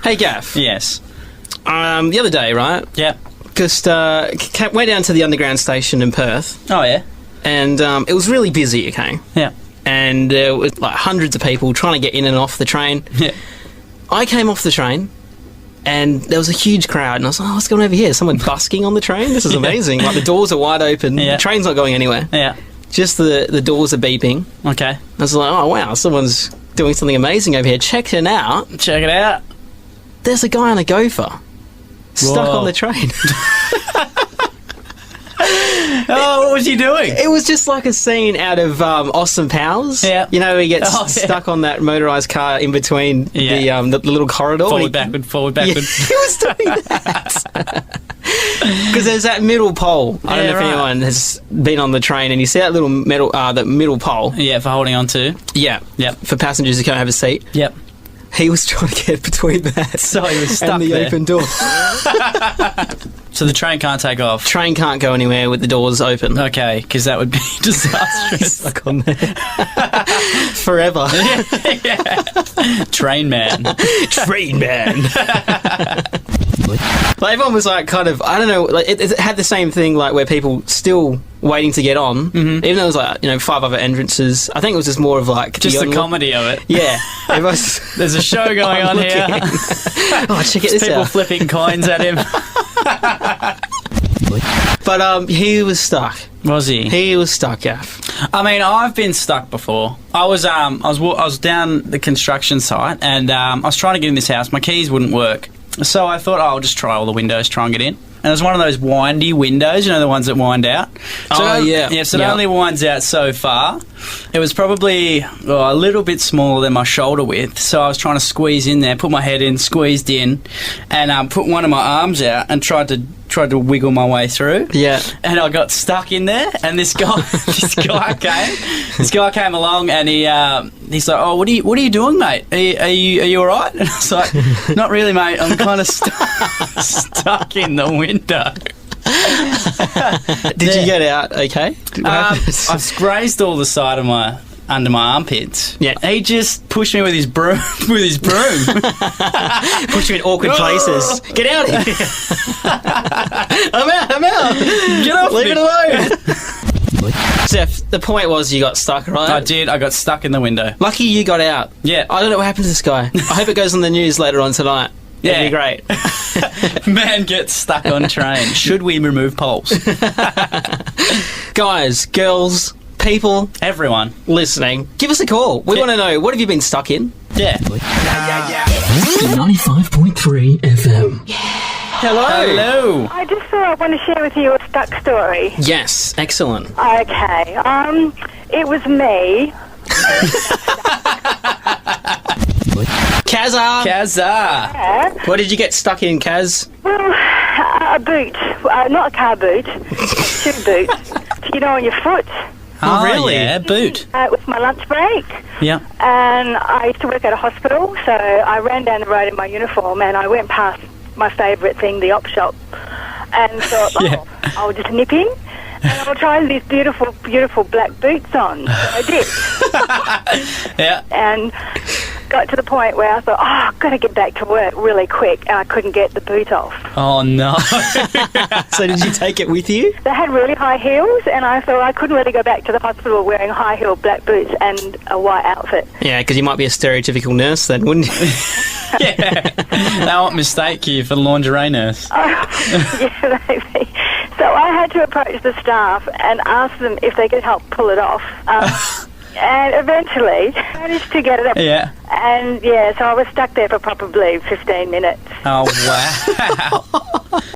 Hey, Gaff. Yes. The other day, right? Yep. Just went down to the underground station in Perth, Oh, yeah? and it was really busy, okay? Yeah. And it was like hundreds of people trying to get in and off the train. Yeah. I came off the train, and there was a huge crowd, and I was like, oh, what's going on over here? Someone busking on the train? This is amazing. Like, the doors are wide open. Yeah. The train's not going anywhere. Yeah. Just the doors are beeping. Okay. I was like, oh, wow, someone's doing something amazing over here. Check it out. Check it out. There's a guy on a gofa stuck Whoa. on the train. Oh, what was he doing? It was just like a scene out of Austin Powers. Yeah. You know, he gets Oh, yeah. stuck on that motorised car in between Yeah. the little corridor. Forward, backward, forward, Yeah, backward. he was doing that. Because there's that middle pole. I don't Yeah, know if right. anyone has been on the train, and you see that little metal, the middle pole. Yeah, for holding on to. Yeah. Yep. For passengers who can't have a seat. Yep. He was trying to get between that So he was stuck and the there. open door. So the train can't take off. Train can't go anywhere with the doors open. Okay, because that would be disastrous. Stuck on there. Forever. Yeah. Train man. Train man. Like, everyone was like, kind of, I don't know, like it had the same thing, like where people still waiting to get on, even though there was like 5 other entrances. I think it was just more of like Just the comedy of it. Yeah, everyone's There's a show going on here. oh, check it this People out. flipping coins at him. But he was stuck. Was he? He was stuck, Gaff. I mean, I've been stuck before. I was down the construction site, and I was trying to get in this house. My keys wouldn't work, so I thought, I'll just try all the windows, try and get in. And it was one of those windy windows, you know, the ones that wind out. So Oh, yeah. Yeah, so it Yeah. only winds out so far. It was probably a little bit smaller than my shoulder width, so I was trying to squeeze in there, put my head in, squeezed in, and put one of my arms out and tried to wiggle my way through. Yeah. And I got stuck in there, and this guy came along, and he's like, "Oh, what are you doing, mate? Are you all right?" And I was like, "Not really, mate. I'm kind of stuck in the window." Did you get out okay? I grazed all the side of under my armpits. Yeah. He just pushed me with his broom. Push you in awkward places. Get out of here. I'm out. Get off Leave me. it alone. Seth, the point was you got stuck, right? I did. I got stuck in the window. Lucky you got out. Yeah. I don't know what happened to this guy. I hope it goes on the news later on tonight. Yeah. It'd be great. Man gets stuck on train. Should we remove poles? Guys, girls, people Everyone. listening, give us a call. We want to know, what have you been stuck in? Yeah. 95.3 FM. Hello. Hello. I just thought I want to share with you a stuck story. Yes, excellent. Okay. It was me. Caza. Caza. Yeah. What did you get stuck in, Kaz? Well, a boot. Not a car boot. 2 boots. You know, on your foot. Oh, really? Yeah, boot. It was my lunch break. Yeah. And I used to work at a hospital, so I ran down the road in my uniform and I went past my favourite thing, the op shop, and thought, Yeah. I'll just nip in and I'll try these beautiful, beautiful black boots on. So I did. Yeah. And got to the point where I thought, I've got to get back to work really quick, and I couldn't get the boot off. Oh, no. So did you take it with you? They had really high heels, and I thought I couldn't really go back to the hospital wearing high-heeled black boots and a white outfit. Yeah, because you might be a stereotypical nurse then, wouldn't you? Yeah. They won't mistake you for the lingerie nurse. Yeah, maybe. So I had to approach the staff and ask them if they could help pull it off. And eventually managed to get it up. Yeah. And, yeah, so I was stuck there for probably 15 minutes. Oh, wow.